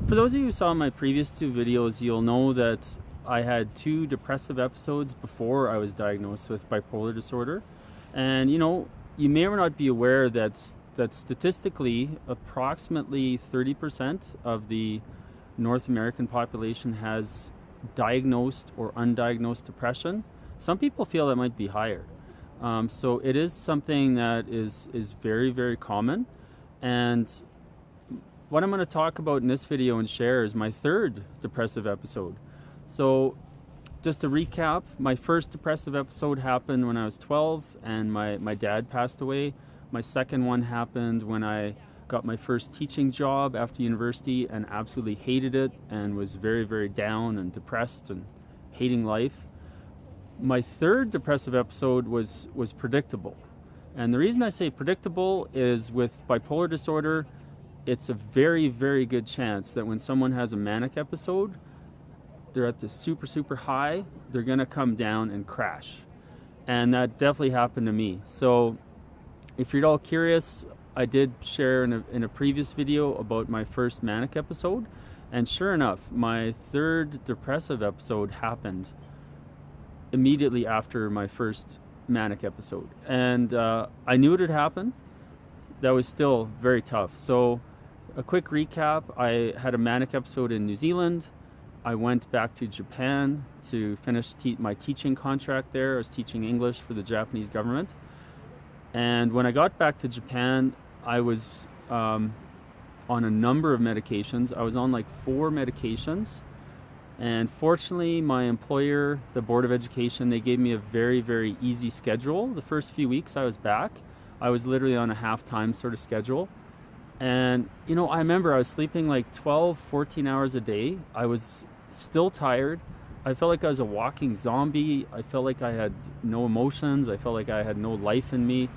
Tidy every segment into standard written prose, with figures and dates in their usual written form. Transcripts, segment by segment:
For those of you who saw my previous two videos, you'll know that I had two depressive episodes before I was diagnosed with bipolar disorder. And you may or may not be aware that statistically, approximately 30% of the North American population has diagnosed or undiagnosed depression. Some people feel that might be higher. So it is something that is very, very common. And what I'm going to talk about in this video and share is my third depressive episode. So just to recap, my first depressive episode happened when I was 12 and my dad passed away. My second one happened when I got my first teaching job after university and absolutely hated it and was very, very down and depressed and hating life. My third depressive episode was predictable. And the reason I say predictable is with bipolar disorder, it's a very, very good chance that when someone has a manic episode, they're at the super, super high, they're gonna come down and crash. And that definitely happened to me. So if you're at all curious, I did share in a previous video about my first manic episode. And sure enough, my third depressive episode happened immediately after my first manic episode. And I knew it had happened. That was still very tough. So a quick recap, I had a manic episode in New Zealand. I went back to Japan to finish my teaching contract there. I was teaching English for the Japanese government. And when I got back to Japan, I was on a number of medications. I was on like 4 medications. And fortunately, my employer, the Board of Education, they gave me a very, very easy schedule. The first few weeks I was back, I was literally on a half-time sort of schedule. And, I remember I was sleeping like 12, 14 hours a day. I was still tired. I felt like I was a walking zombie. I felt like I had no emotions. I felt like I had no life in me.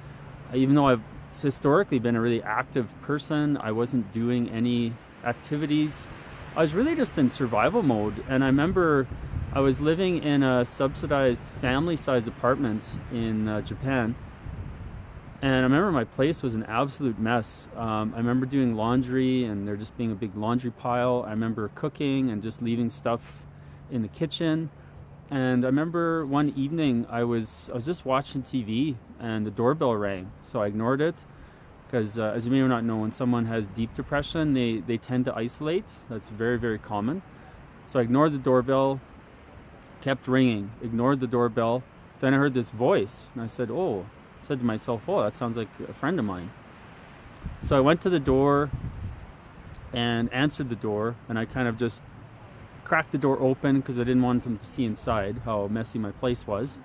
Even though I've historically been a really active person, I wasn't doing any activities. I was really just in survival mode. And I remember I was living in a subsidized family-sized apartment in Japan. And I remember my place was an absolute mess. I remember doing laundry and there just being a big laundry pile. I remember cooking and just leaving stuff in the kitchen. And I remember one evening I was just watching TV and the doorbell rang. So I ignored it because as you may or not know, when someone has deep depression, they tend to isolate. That's very, very common. So I ignored the doorbell, kept ringing, ignored the doorbell. Then I heard this voice and I said to myself, oh, that sounds like a friend of mine. So I went to the door and answered the door, and I kind of just cracked the door open because I didn't want them to see inside how messy my place was.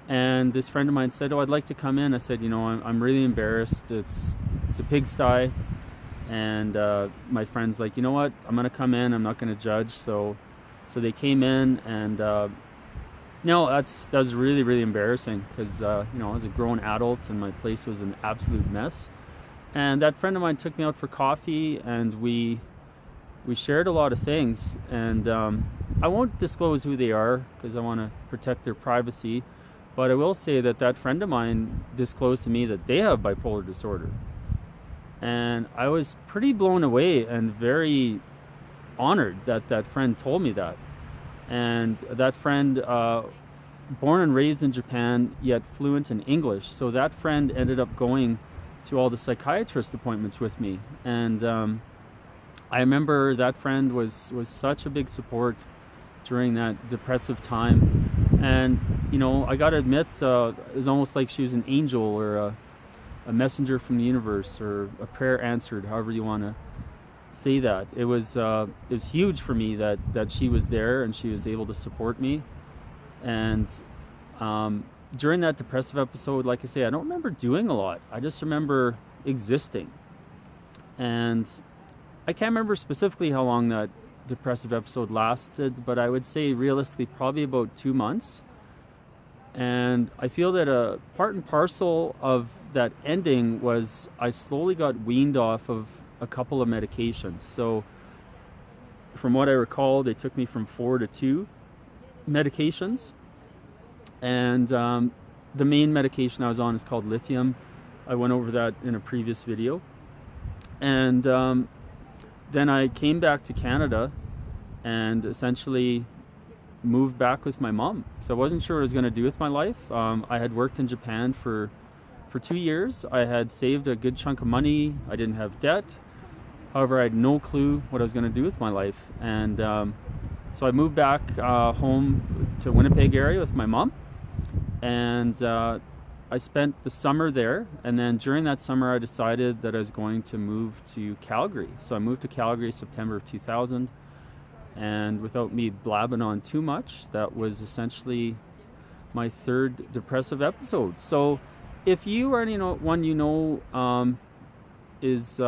And this friend of mine said, oh, I'd like to come in. I said, I'm really embarrassed. It's a pigsty. And my friend's like, you know what? I'm gonna come in. I'm not gonna judge. So they came in, and that was really, really embarrassing because, I was a grown adult and my place was an absolute mess. And that friend of mine took me out for coffee and we shared a lot of things. And I won't disclose who they are because I want to protect their privacy. But I will say that friend of mine disclosed to me that they have bipolar disorder. And I was pretty blown away and very honored that friend told me that. And that friend, born and raised in Japan, yet fluent in English. So that friend ended up going to all the psychiatrist appointments with me. And I remember that friend was such a big support during that depressive time. And, I got to admit, it was almost like she was an angel or a messenger from the universe or a prayer answered, however you want to say that. It was huge for me that she was there and she was able to support me. And during that depressive episode, like I say, I don't remember doing a lot. I just remember existing. And I can't remember specifically how long that depressive episode lasted, but I would say realistically probably about 2 months. And I feel that a part and parcel of that ending was I slowly got weaned off of a couple of medications. So from what I recall, they took me from 4 to 2 medications. And the main medication I was on is called lithium. I went over that in a previous video. And then I came back to Canada and essentially moved back with my mom. So I wasn't sure what I was going to do with my life. I had worked in Japan for 2 years. I had saved a good chunk of money. I didn't have debt. However, I had no clue what I was going to do with my life. And so I moved back home to Winnipeg area with my mom. And I spent the summer there. And then during that summer, I decided that I was going to move to Calgary. So I moved to Calgary September of 2000. And without me blabbing on too much, that was essentially my third depressive episode. So if you are is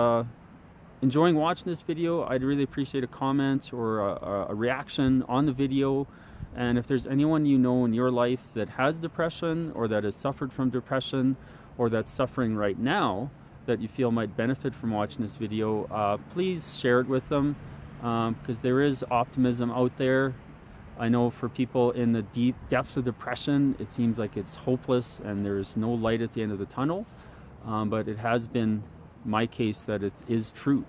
enjoying watching this video, I'd really appreciate a comment or a reaction on the video. And if there's anyone you know in your life that has depression or that has suffered from depression or that's suffering right now that you feel might benefit from watching this video, please share it with them, because there is optimism out there. I know for people in the deep depths of depression, it seems like it's hopeless and there's no light at the end of the tunnel, but it has been my case that it is true.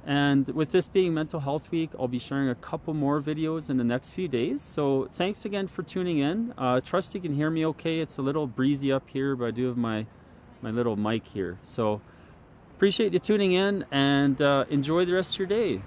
And with this being Mental Health Week, I'll be sharing a couple more videos in the next few days. So thanks again for tuning in. Trust you can hear me okay. It's a little breezy up here, but I do have my little mic here. So appreciate you tuning in, and enjoy the rest of your day.